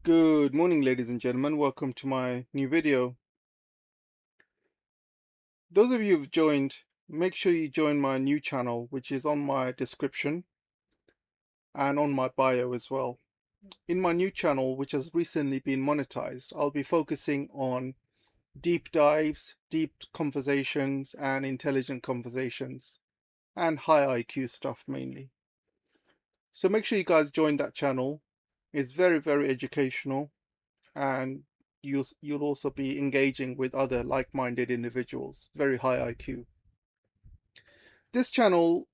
Good morning, ladies and gentlemen. Welcome to my new video. Those of you who've joined, make sure you join my new channel, which is on my description and on my bio as well. In my new channel, which has recently been monetized, I'll be focusing on deep dives, deep conversations, and intelligent conversations, and high IQ stuff mainly. So make sure you guys join that channel. It's very, very educational, and you'll also be engaging with other like-minded individuals, very high IQ. This channel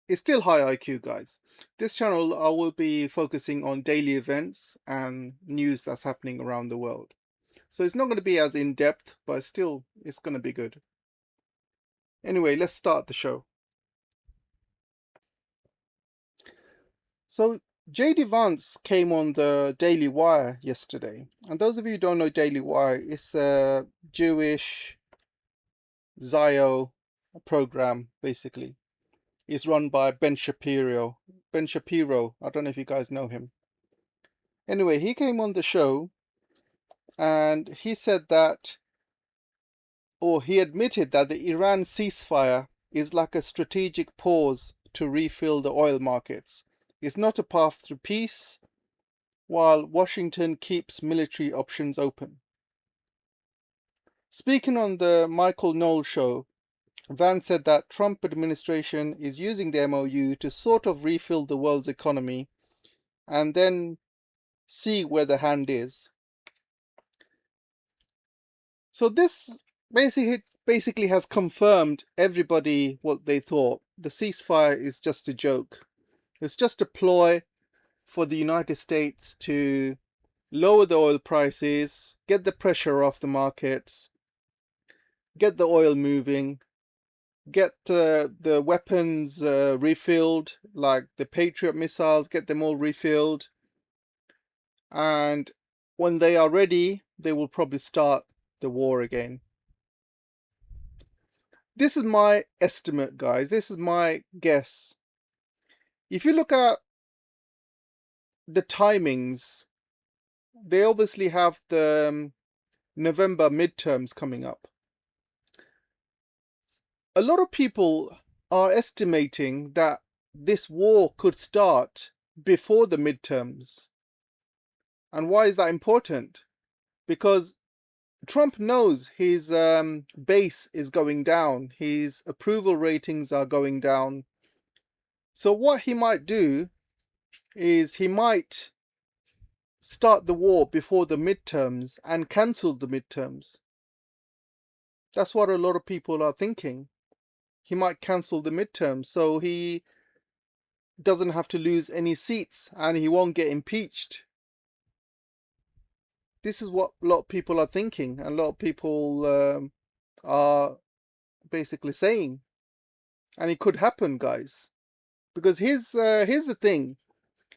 is still high IQ, guys. This channel I will be focusing on daily events and news that's happening around the world. So it's not going to be as in-depth, but still it's going to be good. Anyway, let's start the show. So JD Vance came on the Daily Wire yesterday. And those of you who don't know Daily Wire, it's a Jewish Zio program, basically. It's run by Ben Shapiro. Ben Shapiro, I don't know if you guys know him. Anyway, he came on the show and he said that, or he admitted that the Iran ceasefire is like a strategic pause to refill the oil markets. It's not a path to peace, while Washington keeps military options open. Speaking on the Michael Knowles show, Vance said that Trump administration is using the MOU to sort of refill the world's economy and then see where the hand is. So this basically has confirmed everybody what they thought. The ceasefire is just a joke. It's just a ploy for the United States to lower the oil prices, get the pressure off the markets, get the oil moving, get the weapons refilled, like the Patriot missiles, get them all refilled. And when they are ready, they will probably start the war again. This is my estimate, guys. This is my guess. If you look at the timings, they obviously have the November midterms coming up. A lot of people are estimating that this war could start before the midterms. And why is that important? Because Trump knows his base is going down. His approval ratings are going down. So what he might do is he might start the war before the midterms and cancel the midterms. That's what a lot of people are thinking. He might cancel the midterms so he doesn't have to lose any seats and he won't get impeached. This is what a lot of people are thinking, and a lot of people are basically saying. And it could happen, guys. Because here's the thing.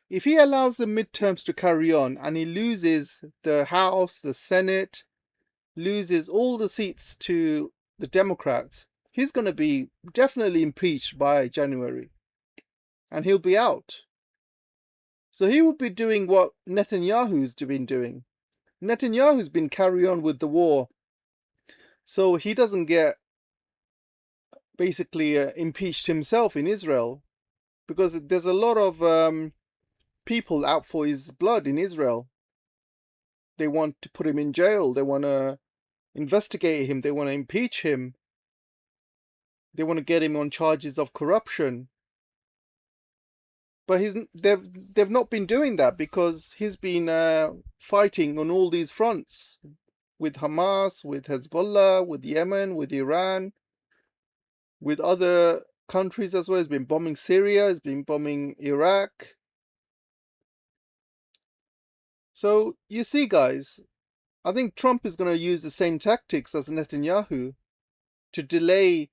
If he allows the midterms to carry on and he loses the House, the Senate, loses all the seats to the Democrats, he's going to be definitely impeached by January. And he'll be out. So he will be doing what Netanyahu's been doing. Netanyahu's been carrying on with the war, so he doesn't get basically impeached himself in Israel, because there's a lot of people out for his blood in Israel. They want to put him in jail. They want to investigate him. They want to impeach him. They want to get him on charges of corruption. But they've not been doing that because he's been fighting on all these fronts with Hamas, with Hezbollah, with Yemen, with Iran, with other countries as well. He's been bombing Syria, he's been bombing Iraq. So you see, guys, I think Trump is going to use the same tactics as Netanyahu to delay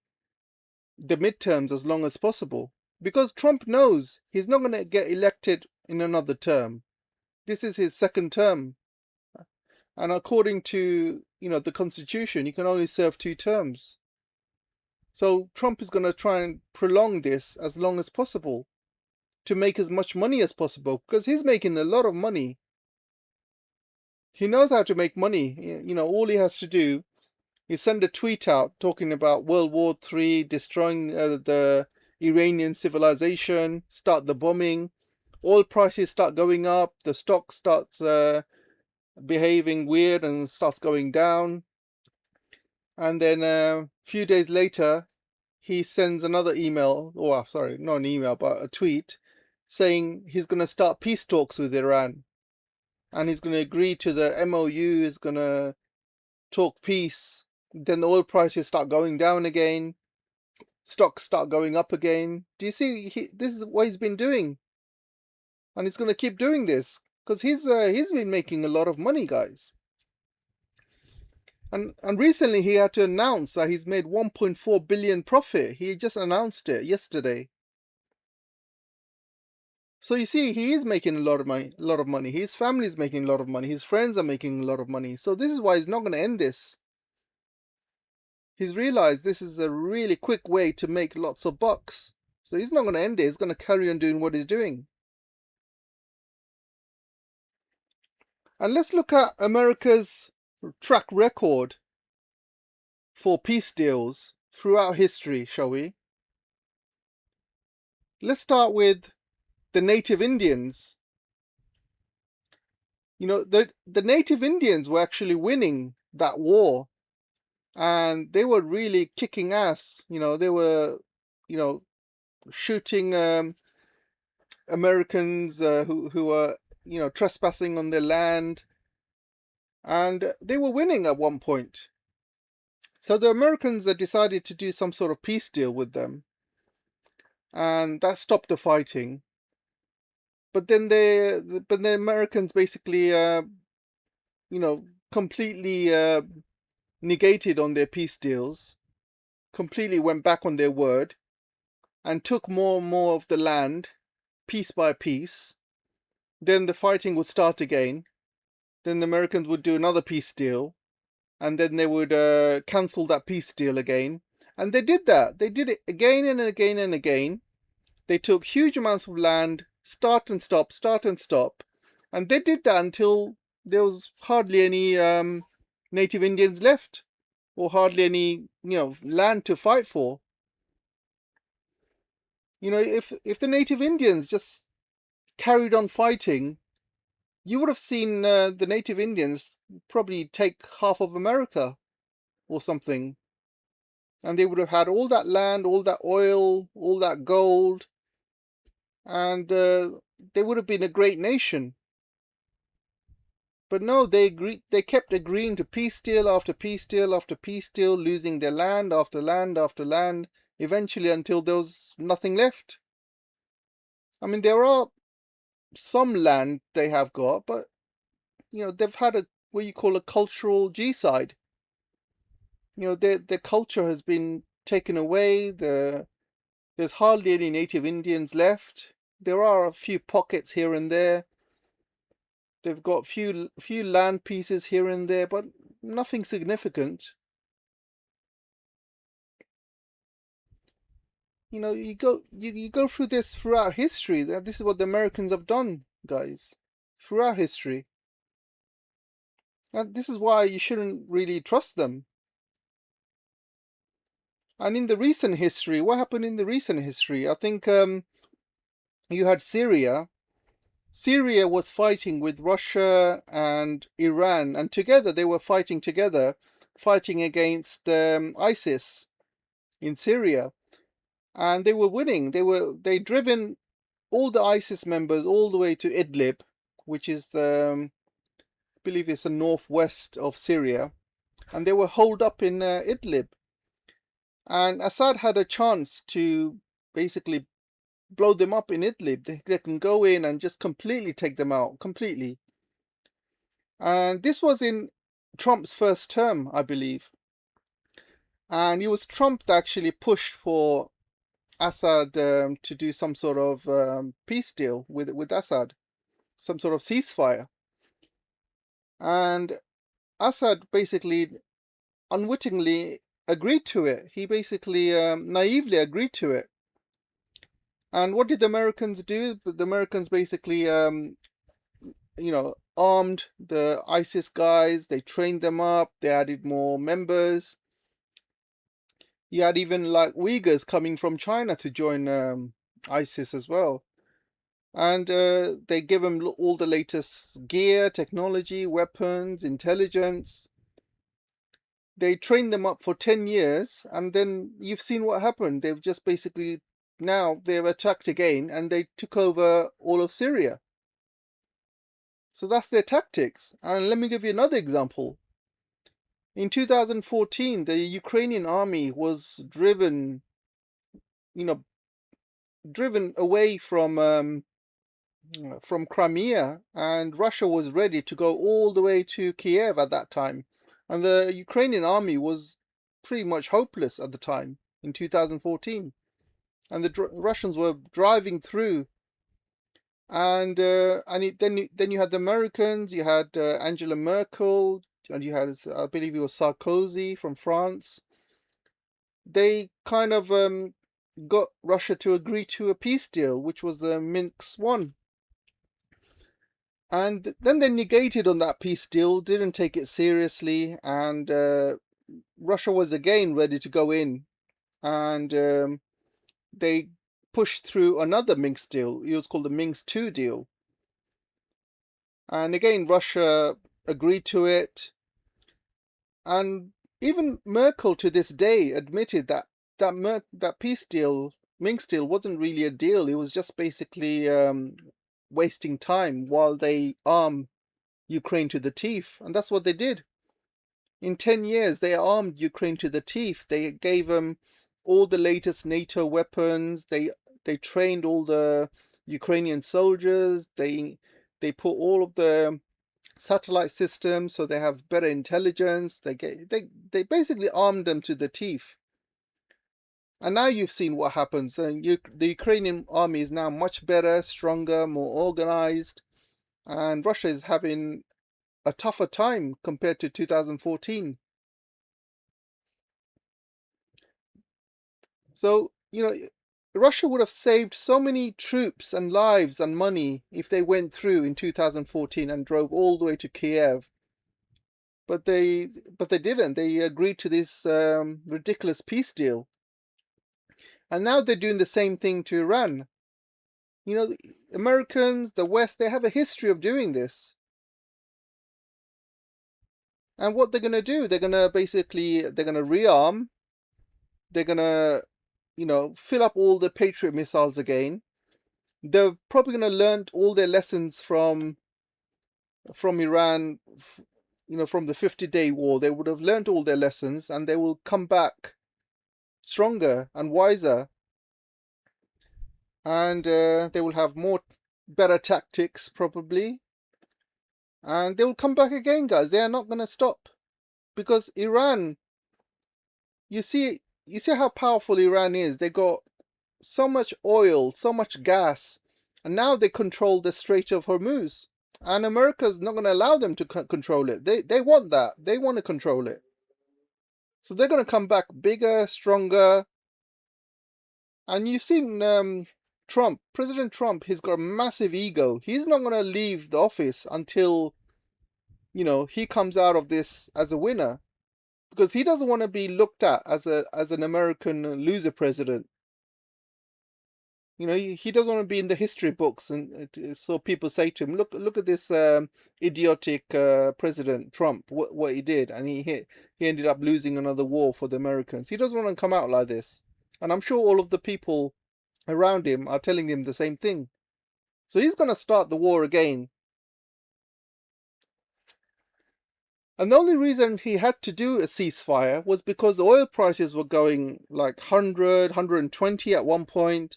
the midterms as long as possible. Because Trump knows he's not going to get elected in another term. This is his second term. And according to, the Constitution, you can only serve 2 terms. So Trump is going to try and prolong this as long as possible to make as much money as possible, because he's making a lot of money He knows how to make money. You know, all he has to do is send a tweet out talking about World War III, destroying the Iranian civilization, start the bombing, oil prices start going up, the stock starts behaving weird and starts going down. And then a few days later, he sends another email, or sorry, not an email, but a tweet, saying he's going to start peace talks with Iran. And he's going to agree to the MOU, is going to talk peace. Then the oil prices start going down again. Stocks start going up again. Do you see? This is what he's been doing. And he's going to keep doing this. Because he's been making a lot of money, guys. And recently he had to announce that he's made 1.4 billion profit. He just announced it yesterday. So you see, he is making a lot of money. His family is making a lot of money. His friends are making a lot of money. So this is why he's not going to end this. He's realized this is a really quick way to make lots of bucks. So he's not going to end it. He's going to carry on doing what he's doing. And let's look at America's track record for peace deals throughout history, shall we? Let's start with the native Indians. You know, the native Indians were actually winning that war. And they were really kicking ass. You know, they were, you know, shooting Americans who were, you know, trespassing on their land. And they were winning at one point. So the Americans decided to do some sort of peace deal with them. And that stopped the fighting. But then the Americans basically, you know, completely negated on their peace deals, completely went back on their word, and took more and more of the land, piece by piece. Then the fighting would start again. Then the Americans would do another peace deal, and then they would cancel that peace deal again. And they did that. They did it again and again and again. They took huge amounts of land, start and stop, and they did that until there was hardly any native Indians left, or hardly any, you know, land to fight for. You know, if the native Indians just carried on fighting, you would have seen the native Indians probably take half of America or something. And they would have had all that land, all that oil, all that gold. And they would have been a great nation. But no, they kept agreeing to peace deal after peace deal after peace deal, losing their land after land after land, eventually until there was nothing left. I mean, there are some land they have got, but, you know, they've had what you call a cultural G-side. You know, their culture has been taken away. There's hardly any native Indians left. There are a few pockets here and there. They've got few land pieces here and there, but nothing significant. You know, you go through this throughout history. This is what the Americans have done, guys, throughout history. And this is why you shouldn't really trust them. And in the recent history, what happened in the recent history? I think you had Syria. Syria was fighting with Russia and Iran, and together they were fighting against ISIS in Syria, and they were winning. They driven all the ISIS members all the way to Idlib, which is I believe it's the northwest of Syria, and they were holed up in Idlib. And Assad had a chance to basically blow them up in Idlib. They can go in and just completely take them out, completely. And this was in Trump's first term, I believe. And it was Trump that actually pushed for Assad to do some sort of peace deal with Assad, some sort of ceasefire. And Assad basically unwittingly agreed to it. He basically naively agreed to it. And what did the Americans do? The Americans basically, you know, armed the ISIS guys, they trained them up, they added more members. You had even like Uyghurs coming from China to join ISIS as well. And they give them all the latest gear, technology, weapons, intelligence. They trained them up for 10 years, and then you've seen what happened. They've just basically, now they're attacked again, and they took over all of Syria. So that's their tactics. And let me give you another example. In 2014, the Ukrainian army was driven, driven away from Crimea, and Russia was ready to go all the way to Kiev at that time. And the Ukrainian army was pretty much hopeless at the time in 2014. And the Russians were driving through, and then you had the Americans, you had Angela Merkel, and you had, I believe it was Sarkozy from France. They kind of got Russia to agree to a peace deal, which was the Minsk one. And then they negated on that peace deal, didn't take it seriously, and Russia was again ready to go in, and they pushed through another Minsk deal. It was called the Minsk II deal. And again, Russia agreed to it. And even Merkel to this day admitted that that peace deal, Minsk deal, wasn't really a deal. It was just basically wasting time while they arm Ukraine to the teeth. And that's what they did. In 10 years, they armed Ukraine to the teeth. They gave them all the latest NATO weapons. They trained all the Ukrainian soldiers. They put all of the satellite systems so they have better intelligence. They basically armed them to the teeth. And now you've seen what happens. The Ukrainian army is now much better, stronger, more organized, and Russia is having a tougher time compared to 2014. So, Russia would have saved so many troops and lives and money if they went through in 2014 and drove all the way to Kiev. But they didn't. They agreed to this ridiculous peace deal. And now they're doing the same thing to Iran. The Americans, the West, they have a history of doing this. And what they're going to do, they're going to rearm. They're going to, fill up all the Patriot missiles again. They're probably going to learn all their lessons from Iran, from the 50-day war. They would have learned all their lessons, and they will come back stronger and wiser. And they will have better tactics, probably. And they will come back again, guys. They are not going to stop. Because Iran, you see how powerful Iran is. They got so much oil, so much gas, and now they control the Strait of Hormuz. And America's not going to allow them to control it. They want that. They want to control it. So they're going to come back bigger, stronger. And you've seen Trump, President Trump, he's got a massive ego. He's not going to leave the office until, he comes out of this as a winner. Because he doesn't want to be looked at as an American loser president. He doesn't want to be in the history books, and so people say to him, look at this idiotic President Trump, what he did, and he ended up losing another war for the Americans. He doesn't want to come out like this, and I'm sure all of the people around him are telling him the same thing. So he's going to start the war again. And the only reason he had to do a ceasefire was because the oil prices were going like 100, 120 at one point.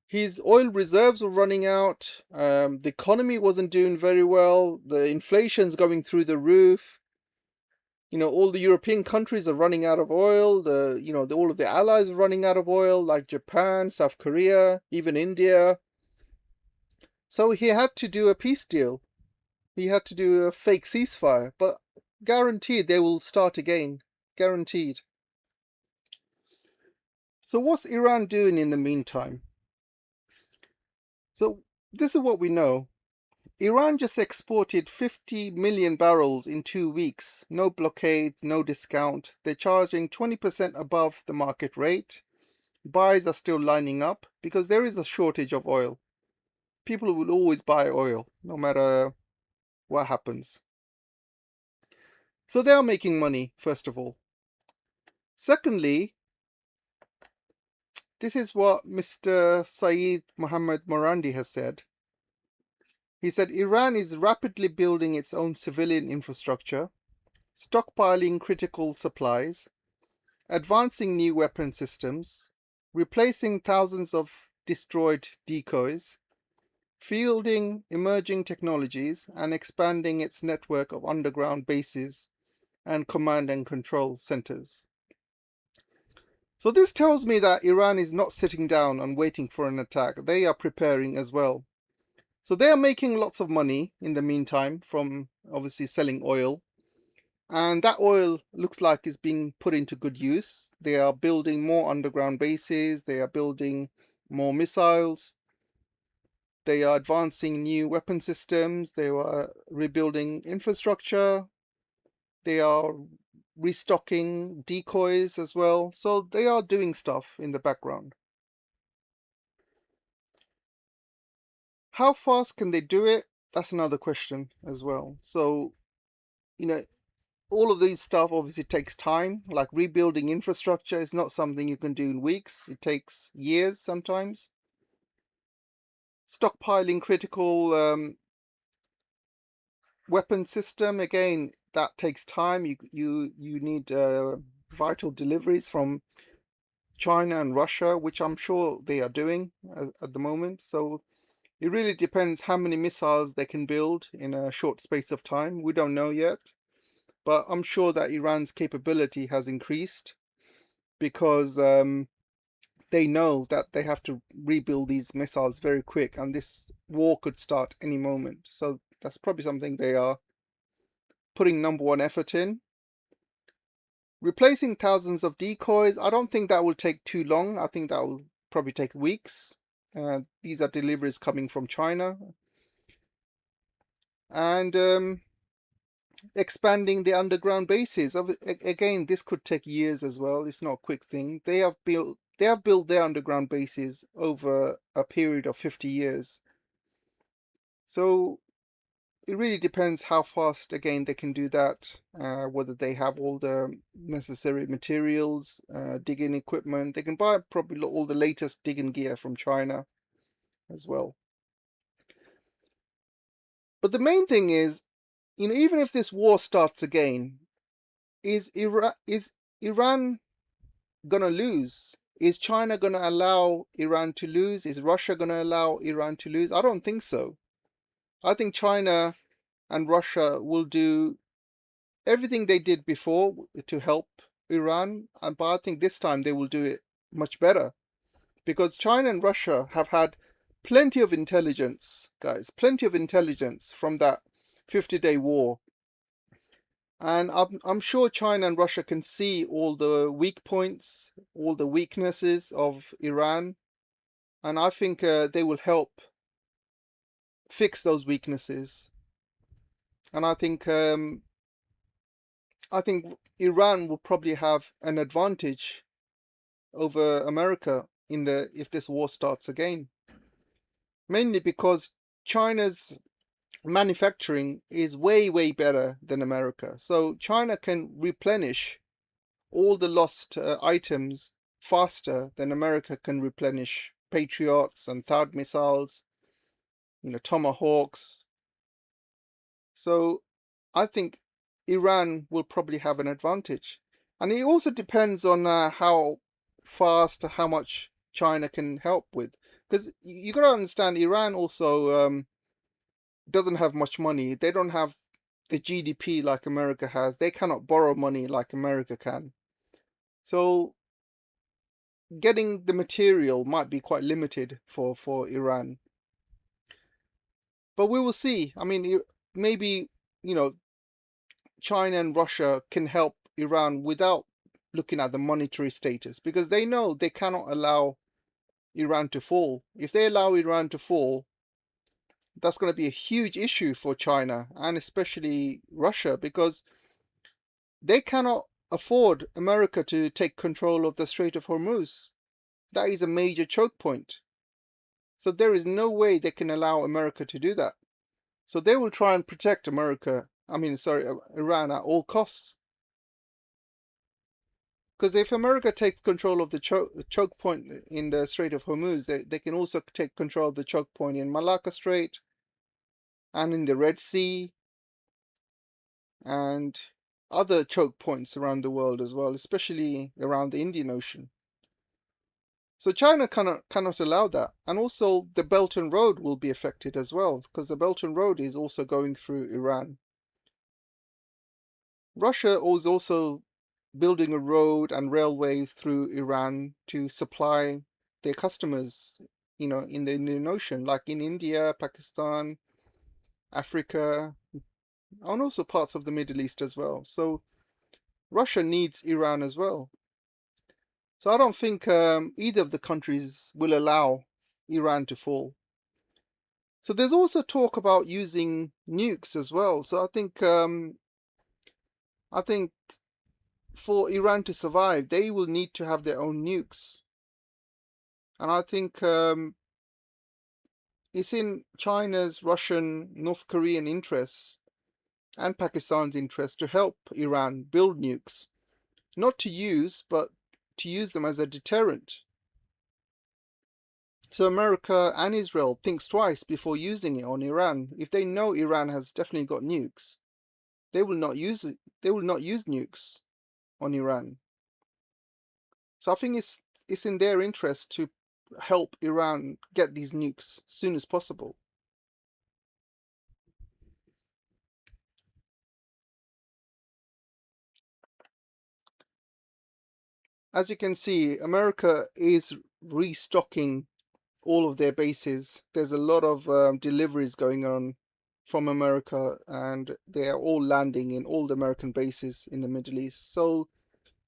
His oil reserves were running out. The economy wasn't doing very well. The inflation's going through the roof. All the European countries are running out of oil. All of the allies are running out of oil, like Japan, South Korea, even India. So he had to do a peace deal. He had to do a fake ceasefire, but guaranteed they will start again. Guaranteed. So what's Iran doing in the meantime? So this is what we know. Iran just exported 50 million barrels in 2 weeks. No blockade, no discount. They're charging 20% above the market rate. Buyers are still lining up because there is a shortage of oil. People will always buy oil, no matter what happens. So they are making money, first of all. Secondly, this is what Mr. Saeed Mohammed Morandi has said. He said Iran is rapidly building its own civilian infrastructure, stockpiling critical supplies, advancing new weapon systems, replacing thousands of destroyed decoys, fielding emerging technologies, and expanding its network of underground bases and command and control centers. So this tells me that Iran is not sitting down and waiting for an attack. They are preparing as well. So they are making lots of money in the meantime from obviously selling oil. And that oil looks like is being put into good use. They are building more underground bases. They are building more missiles. They are advancing new weapon systems. They are rebuilding infrastructure. They are restocking decoys as well. So they are doing stuff in the background. How fast can they do it? That's another question as well. So, all of these stuff obviously takes time. Like rebuilding infrastructure is not something you can do in weeks. It takes years sometimes. Stockpiling critical weapon system, again, that takes time. You need vital deliveries from China and Russia, which I'm sure they are doing at the moment. So it really depends how many missiles they can build in a short space of time. We don't know yet, but I'm sure that Iran's capability has increased because they know that they have to rebuild these missiles very quick, and this war could start any moment. So that's probably something they are putting #1 effort in. Replacing thousands of decoys, I don't think that will take too long. I think that will probably take weeks. These are deliveries coming from China. And expanding the underground bases. Again, this could take years as well. It's not a quick thing. They have built their underground bases over a period of 50 years. So it really depends how fast, again, they can do that, whether they have all the necessary materials, digging equipment. They can buy probably all the latest digging gear from China as well. But the main thing is, even if this war starts again, is Iran gonna lose? Is China gonna allow Iran to lose? Is Russia gonna allow Iran to lose? I don't think so. I think China and Russia will do everything they did before to help Iran, but I think this time they will do it much better, because China and Russia have had plenty of intelligence, guys, plenty of intelligence from that 50-day war. And I'm sure China and Russia can see all the weak points, all the weaknesses of Iran, and I think they will help fix those weaknesses. And I think Iran will probably have an advantage over America if this war starts again. Mainly because China's manufacturing is way better than America. So China can replenish all the lost items faster than America can replenish Patriots and THAAD missiles, Tomahawks. So I think Iran will probably have an advantage. And it also depends on how fast, how much China can help with. Because you got to understand, Iran also doesn't have much money. They don't have the GDP like America has. They cannot borrow money like America can. So getting the material might be quite limited for Iran. But we will see. I mean, maybe, China and Russia can help Iran without looking at the monetary status, because they know they cannot allow Iran to fall. If they allow Iran to fall, that's going to be a huge issue for China and especially Russia, because they cannot afford America to take control of the Strait of Hormuz. That is a major choke point. So there is no way they can allow America to do that. So they will try and protect Iran at all costs. Because if America takes control of the choke point in the Strait of Hormuz, they can also take control of the choke point in Malacca Strait and in the Red Sea and other choke points around the world as well, especially around the Indian Ocean. So China cannot allow that. And also the Belt and Road will be affected as well, because the Belt and Road is also going through Iran. Russia is also building a road and railway through Iran to supply their customers, in the Indian Ocean, like in India, Pakistan, Africa, and also parts of the Middle East as well. So Russia needs Iran as well. So I don't think either of the countries will allow Iran to fall. So there's also talk about using nukes as well. So I think for Iran to survive, they will need to have their own nukes. And I think it's in China's, Russian, North Korean interests and Pakistan's interest to help Iran build nukes. Not to use, but to use them as a deterrent. So America and Israel thinks twice before using it on Iran. If they know Iran has definitely got nukes, they will not use it. They will not use nukes on Iran. So I think it's in their interest to help Iran get these nukes as soon as possible. As you can see, America is restocking all of their bases. There's a lot of deliveries going on from America, and they are all landing in all the American bases in the Middle East. So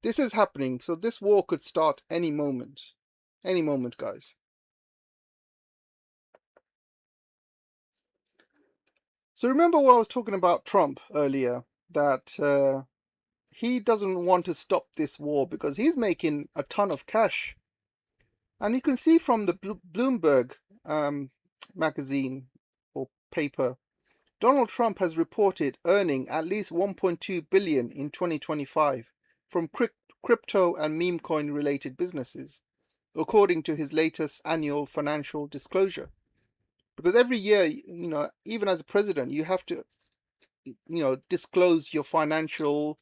this is happening. So this war could start any moment. Any moment, guys. So remember what I was talking about Trump earlier, that he doesn't want to stop this war because he's making a ton of cash. And you can see from the Bloomberg magazine or paper, Donald Trump has reported earning at least 1.2 billion in 2025 from crypto and meme coin related businesses, according to his latest annual financial disclosure. Because every year, even as a president, you have to, disclose your financial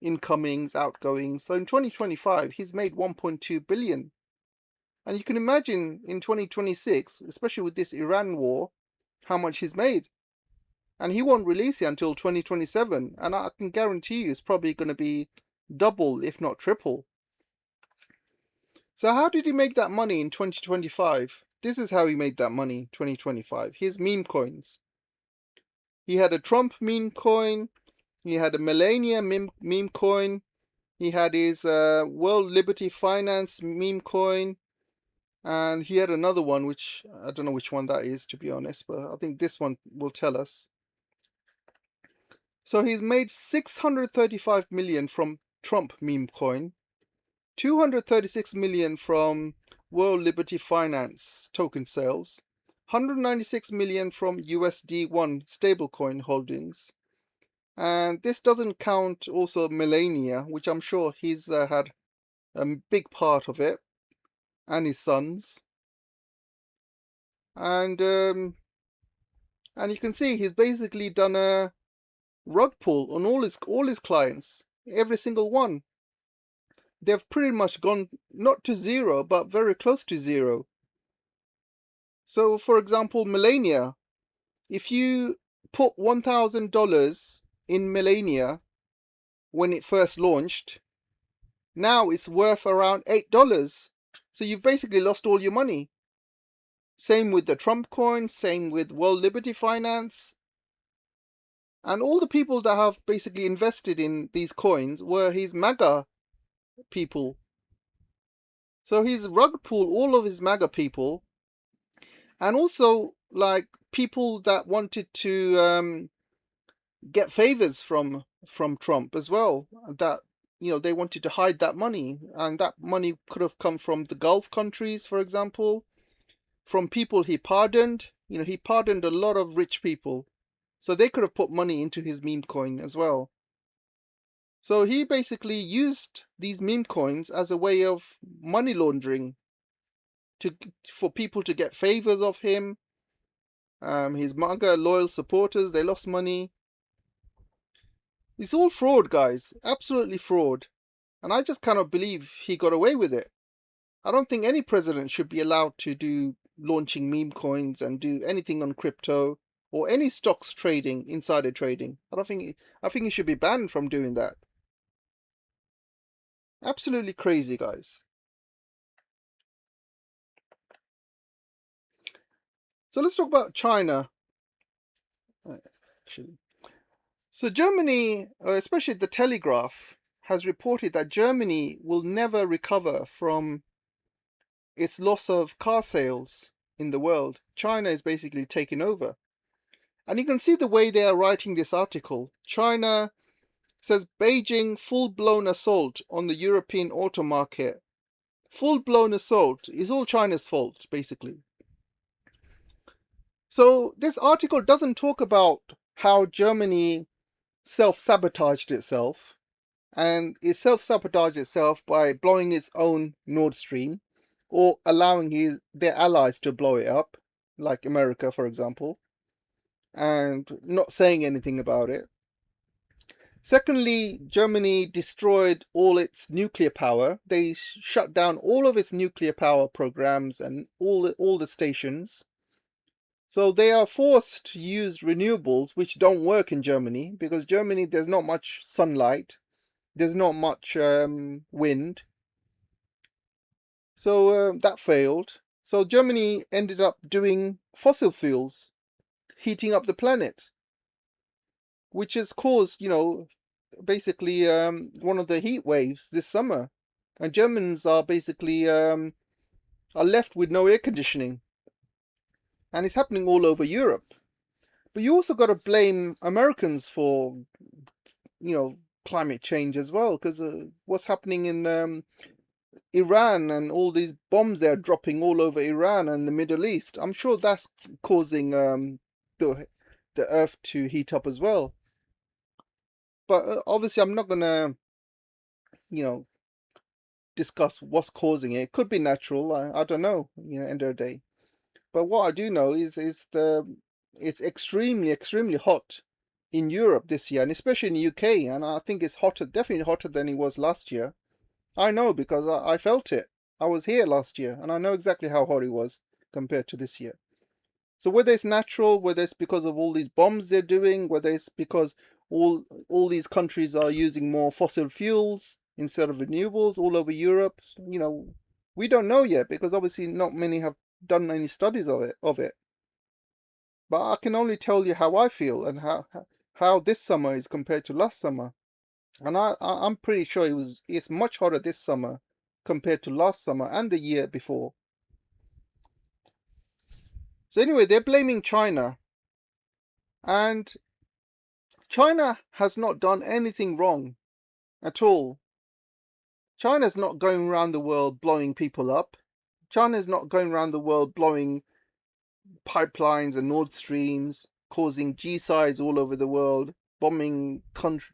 incomings, outgoings. So in 2025, he's made 1.2 billion. And you can imagine in 2026, especially with this Iran war, how much he's made. And he won't release it until 2027. And I can guarantee you it's probably going to be double, if not triple. So how did he make that money in 2025? This is how he made that money in 2025. His meme coins. He had a Trump meme coin. He had a Melania meme coin. He had his World Liberty Finance meme coin. And he had another one, which I don't know which one that is, to be honest, but I think this one will tell us. So he's made 635 million from Trump meme coin, 236 million from World Liberty Finance token sales, 196 million from USD1 stablecoin holdings. And this doesn't count also Melania, which I'm sure he's had a big part of it, and his sons. And you can see he's basically done a rug pull on all his clients, every single one. They've pretty much gone not to zero, but very close to zero. So, for example, Melania, if you put $1,000 in Melania when it first launched, now it's worth around $8. So you've basically lost all your money. Same with the Trump coin, same with World Liberty Finance. And all the people that have basically invested in these coins were his MAGA people. So he's rug pulled all of his MAGA people. And also, like, people that wanted to get favors from Trump as well. That they wanted to hide that money, and that money could have come from the Gulf countries, for example, from people he pardoned. He pardoned a lot of rich people, so they could have put money into his meme coin as well. So he basically used these meme coins as a way of money laundering for people to get favors of him. His MAGA loyal supporters, they lost money. It's all fraud, guys. Absolutely fraud. And I just cannot believe he got away with it. I don't think any president should be allowed to do launching meme coins and do anything on crypto or any stocks trading, insider trading. I think he should be banned from doing that. Absolutely crazy, guys. So let's talk about China. Actually, so Germany, especially the Telegraph, has reported that Germany will never recover from its loss of car sales in the world. China is basically taking over. And you can see the way they are writing this article. China says Beijing full-blown assault on the European auto market. Full-blown assault is all China's fault, basically. So this article doesn't talk about how Germany self-sabotaged itself, and it self-sabotaged itself by blowing its own Nord Stream, or allowing their allies to blow it up, like America, for example, and not saying anything about it. Secondly, Germany destroyed all its nuclear power. They shut down all of its nuclear power programs and all the stations. So they are forced to use renewables, which don't work in Germany, because Germany, there's not much sunlight. There's not much wind. So that failed. So Germany ended up doing fossil fuels, heating up the planet, which has caused, basically one of the heat waves this summer. And Germans are basically are left with no air conditioning. And it's happening all over Europe. But you also got to blame Americans for, climate change as well, because what's happening in Iran and all these bombs they're dropping all over Iran and the Middle East, I'm sure that's causing the earth to heat up as well. But obviously I'm not gonna discuss what's causing it. It could be natural, I don't know, end of the day. But what I do know is it's extremely hot in Europe this year, and especially in the UK, and I think it's definitely hotter than it was last year. I know because I felt it. I was here last year, and I know exactly how hot it was compared to this year. So whether it's natural, whether it's because of all these bombs they're doing, whether it's because all these countries are using more fossil fuels instead of renewables all over Europe, we don't know yet, because obviously not many have done any studies of it. But I can only tell you how I feel and how this summer is compared to last summer. And I'm pretty sure it's much hotter this summer compared to last summer and the year before. So anyway, they're blaming China. And China has not done anything wrong at all. China's not going around the world blowing people up. China's not going around the world blowing pipelines and Nord Streams, causing G-sides all over the world, bombing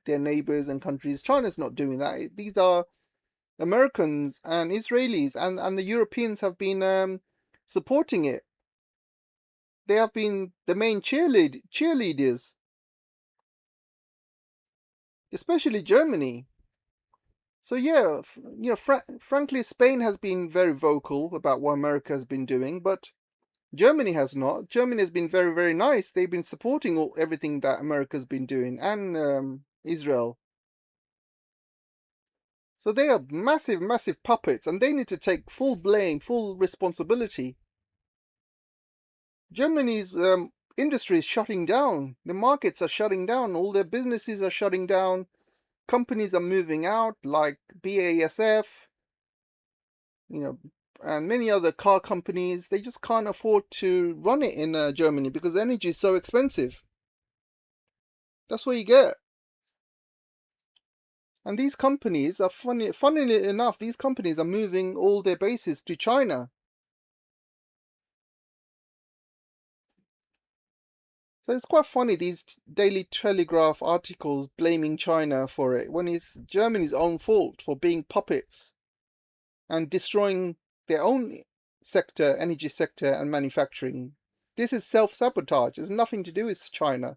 their neighbors and countries. China's not doing that. These are Americans and Israelis, and the Europeans have been supporting it. They have been the main cheerleaders, especially Germany. So yeah, frankly, Spain has been very vocal about what America has been doing, but Germany has not. Germany has been very, very nice. They've been supporting everything that America's been doing, and Israel. So they are massive, massive puppets, and they need to take full blame, full responsibility. Germany's industry is shutting down. The markets are shutting down. All their businesses are shutting down. Companies are moving out, like BASF, and many other car companies, they just can't afford to run it in Germany because energy is so expensive. That's what you get. And these companies are funnily enough, these companies are moving all their bases to China. So it's quite funny, these Daily Telegraph articles blaming China for it, when it's Germany's own fault for being puppets and destroying their own sector, energy sector and manufacturing. This is self-sabotage. It's nothing to do with China.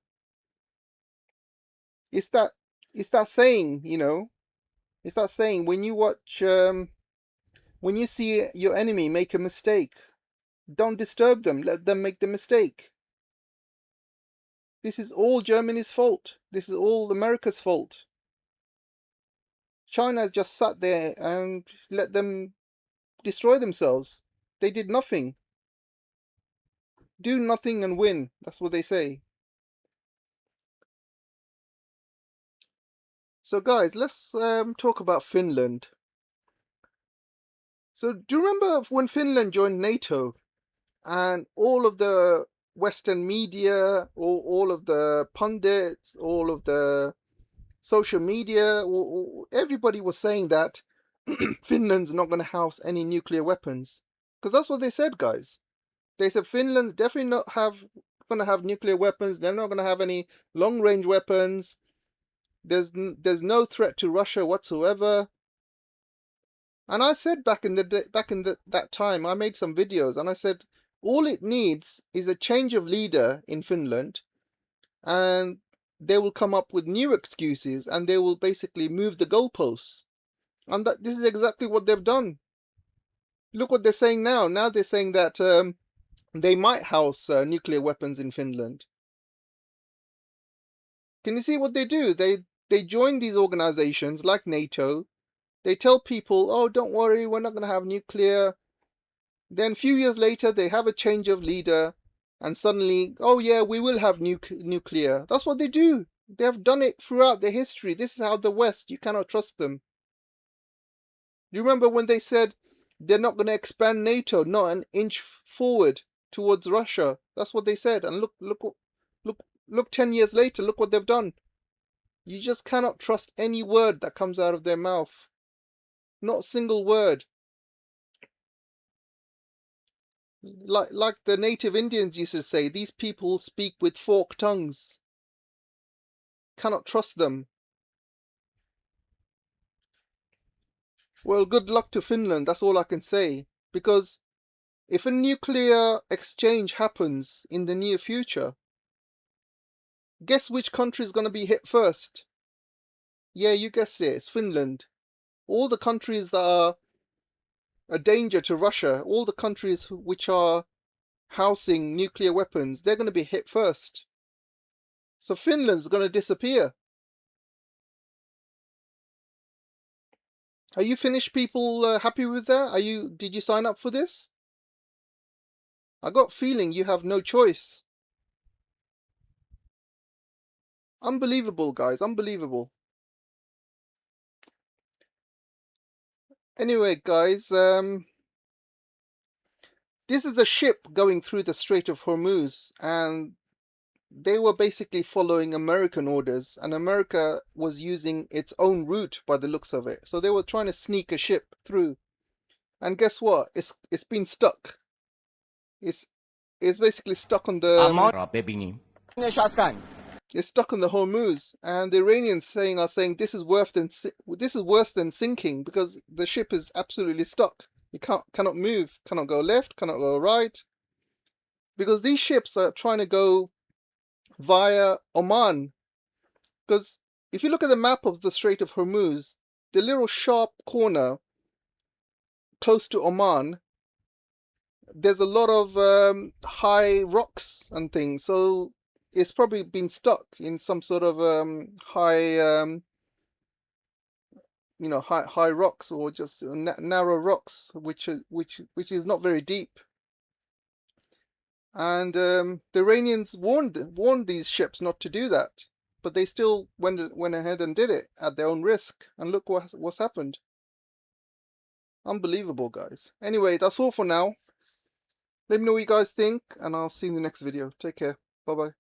It's that saying, it's that saying, when you watch, when you see your enemy make a mistake, don't disturb them, let them make the mistake. This is all Germany's fault. This is all America's fault. China just sat there and let them destroy themselves. They did nothing. Do nothing and win. That's what they say. So guys, let's talk about Finland. So do you remember when Finland joined NATO and all of the Western media, all of the pundits, all of the social media, everybody was saying that Finland's not going to house any nuclear weapons? Because that's what they said, guys. They said Finland's definitely not going to have nuclear weapons. They're not going to have any long-range weapons. There's no threat to Russia whatsoever. And I said back in that time, I made some videos, and I said all it needs is a change of leader in Finland, and they will come up with new excuses, and they will basically move the goalposts. And this is exactly what they've done. Look what they're saying now. Now they're saying that they might house nuclear weapons in Finland. Can you see what they do? They join these organizations like NATO. They tell people, oh, don't worry, we're not going to have nuclear. Then a few years later, they have a change of leader, and suddenly, oh yeah, we will have nuclear. That's what they do. They have done it throughout their history. This is how the West, you cannot trust them. You remember when they said they're not going to expand NATO, not an inch forward towards Russia? That's what they said. And look 10 years later, look what they've done. You just cannot trust any word that comes out of their mouth. Not a single word. Like the native Indians used to say, these people speak with forked tongues. Cannot trust them. Well, good luck to Finland, that's all I can say. Because if a nuclear exchange happens in the near future, guess which country is going to be hit first? Yeah, you guessed it, it's Finland. All the countries that are a danger to Russia, all the countries which are housing nuclear weapons, they're going to be hit first. So Finland's going to disappear. Are you Finnish people happy with that? Did you sign up for this? I got a feeling you have no choice. Unbelievable, guys, unbelievable. Anyway, guys, this is a ship going through the Strait of Hormuz, and they were basically following American orders, and America was using its own route by the looks of it. So they were trying to sneak a ship through. And guess what? It's been stuck. It's basically stuck on the it's stuck on the Hormuz, and the Iranians are saying this is worse than sinking, because the ship is absolutely stuck. It cannot move, cannot go left, cannot go right, because these ships are trying to go via Oman. Because if you look at the map of the Strait of Hormuz, the little sharp corner close to Oman, there's a lot of high rocks and things, so it's probably been stuck in some sort of high high rocks, or just narrow rocks, which is not very deep. And the Iranians warned these ships not to do that, but they still went ahead and did it at their own risk. And look what's happened. Unbelievable, guys. Anyway, that's all for now. Let me know what you guys think, and I'll see you in the next video. Take care. Bye-bye.